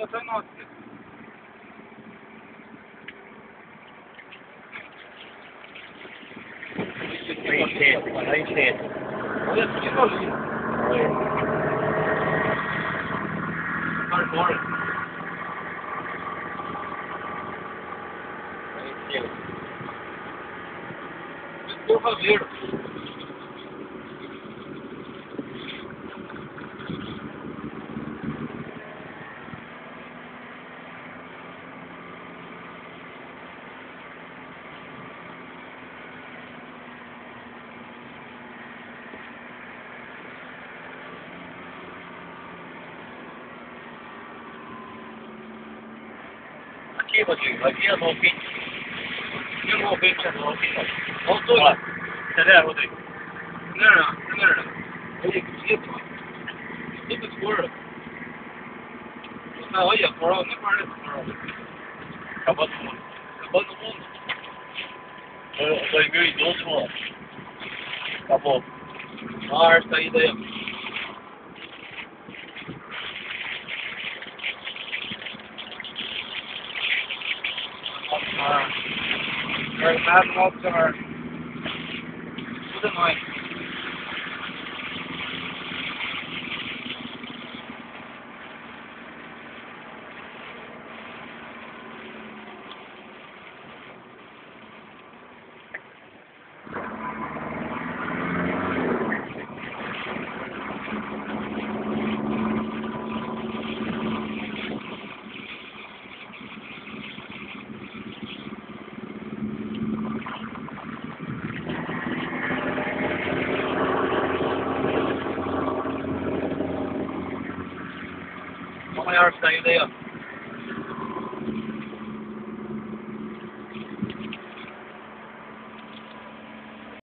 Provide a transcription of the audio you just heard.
outra nota. Vai enchendo. Olha aquilo ali. Olha. Vai embora. Vai enchendo. Deu fazer. Aqui, Rodrigo. Aqui as roupinhas. E o movimento é novo. Voltou lá. Cadê, Rodrigo? Não. Olha que bonito, mano. Tudo escuro. Olha, coral, nem parece coral. Acabou do mundo. Acabou no mundo. 2012, mano. Acabou. Ah, essa aí daí. Verdade, nossa senhora. Tudo nóis. Vamos olhar isso daí, ó.